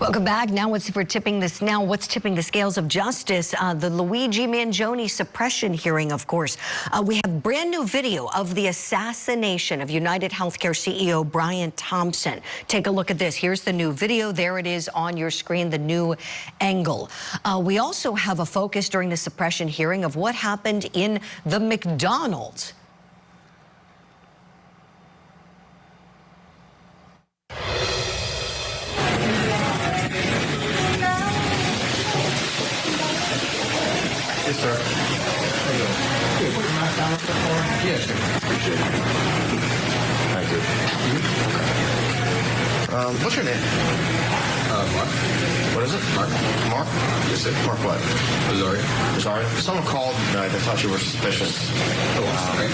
Welcome back. Now what's tipping the scales of justice? The Luigi Mangione suppression hearing, of course. We have brand new video of the assassination of United Healthcare CEO Brian Thompson. Take a look at this. Here's the new video. There it is on your screen, the new angle. We also have a focus during the suppression hearing of what happened in the McDonald's. Yes, sir. There you go. Here, put your mask down for me. Yes, sir. Appreciate it. Thank you. Okay. What's your name? Mark. What is it? Mark. Mark? Yes, sir. Mark what? Rosario. Rosario? Someone called tonight. They thought you were suspicious. Oh, okay.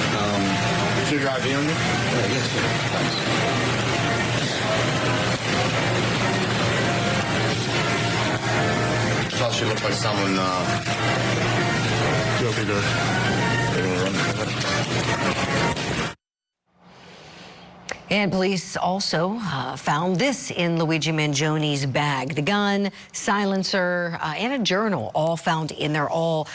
Is your ID on you? Yes, sir. Thanks. I thought she looked like someone, guilty to And police also found this in Luigi Mangione's bag. The gun, silencer, and a journal all found in there, all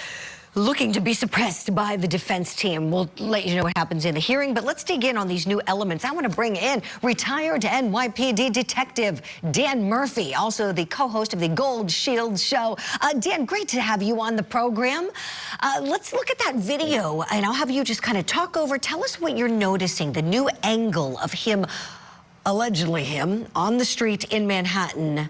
looking to be suppressed by the defense team. We'll let you know what happens in the hearing, but let's dig in on these new elements. I want to bring in retired NYPD detective Dan Murphy, also the co-host of the Gold Shield Show. Dan, great to have you on the program. Let's look at that video, and I'll have you just kind of talk over. Tell us what you're noticing, the new angle of him, allegedly him, on the street in Manhattan,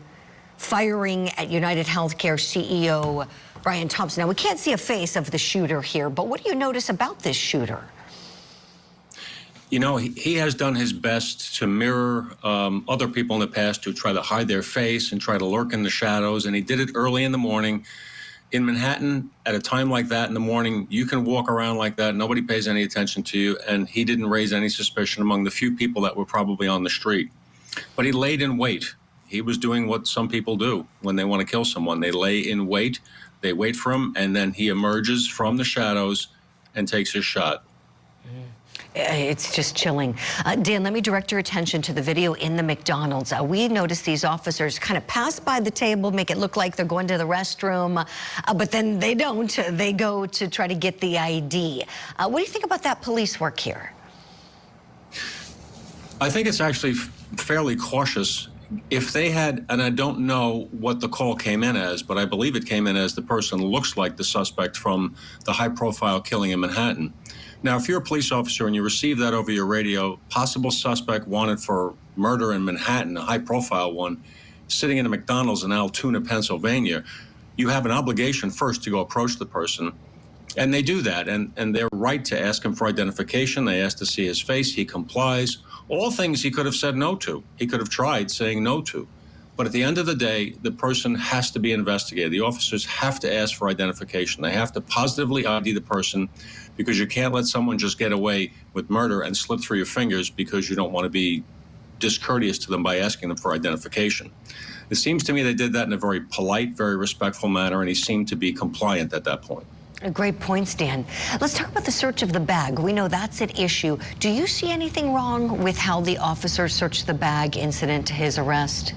firing at United Healthcare CEO Brian Thompson. Now, we can't see a face of the shooter here, but what do you notice about this shooter? You know, he has done his best to mirror other people in the past who try to hide their face and try to lurk in the shadows, and he did it early in the morning. In Manhattan, at a time like that in the morning, you can walk around like that, nobody pays any attention to you, and he didn't raise any suspicion among the few people that were probably on the street. But he laid in wait. He was doing what some people do when they want to kill someone. They lay in wait. They wait for him, and then he emerges from the shadows and takes his shot. It's just chilling. Dan, let me direct your attention to the video in the McDonald's. We noticed these officers kind of pass by the table, make it look like they're going to the restroom, but then they don't. They go to try to get the ID. What do you think about that police work here? I think it's actually fairly cautious. If they had, and I don't know what the call came in as, but I believe it came in as the person looks like the suspect from the high-profile killing in Manhattan. Now, if you're a police officer and you receive that over your radio, possible suspect wanted for murder in Manhattan, a high-profile one, sitting in a McDonald's in Altoona, Pennsylvania, you have an obligation first to go approach the person. And they do that, and they're right to ask him for identification. They ask to see his face. He complies. All things he could have said no to. He could have tried saying no to. But at the end of the day, the person has to be investigated. The officers have to ask for identification. They have to positively ID the person, because you can't let someone just get away with murder and slip through your fingers because you don't want to be discourteous to them by asking them for identification. It seems to me they did that in a very polite, very respectful manner, and he seemed to be compliant at that point. Great points, Dan. Let's talk about the search of the bag. We know that's at issue. Do you see anything wrong with how the officers searched the bag incident to his arrest?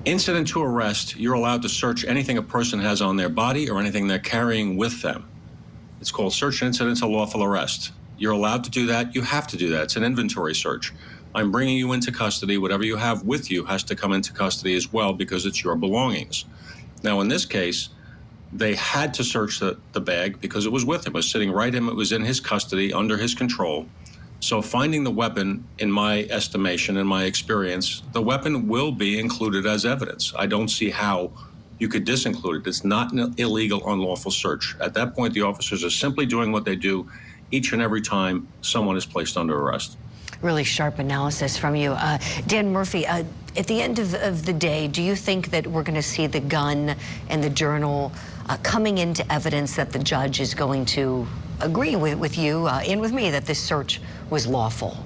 Incident to arrest, you're allowed to search anything a person has on their body or anything they're carrying with them. It's called search incident to lawful arrest. You're allowed to do that. You have to do that. It's an inventory search. I'm bringing you into custody. Whatever you have with you has to come into custody as well, because it's your belongings. Now, in this case, they had to search the bag because it was with him. It was sitting right in him. It was in his custody, under his control. So finding the weapon, in my estimation, in my experience, the weapon will be included as evidence. I don't see how you could disinclude it. It's not an illegal, unlawful search. At that point, the officers are simply doing what they do each and every time someone is placed under arrest. Really sharp analysis from you. Dan Murphy, at the end of the day, do you think that we're going to see the gun and the journal coming into evidence that the judge is going to agree with you and with me that this search was lawful?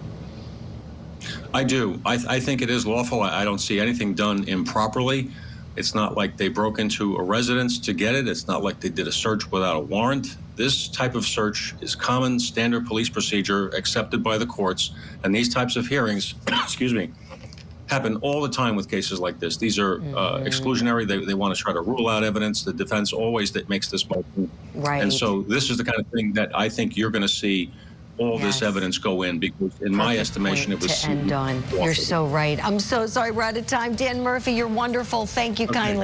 I do. I think it is lawful. I don't see anything done improperly. It's not like they broke into a residence to get it. It's not like they did a search without a warrant. This type of search is common, standard police procedure accepted by the courts. And these types of hearings, excuse me, happen all the time with cases like this. These are exclusionary. They want to try to rule out evidence. The defense always that makes this motion. Right. And so this is the kind of thing that I think you're going to see all this evidence go in, because in my estimation it was to end on. You're so right. I'm so sorry we're out of time. Dan Murphy, you're wonderful. Thank you kindly.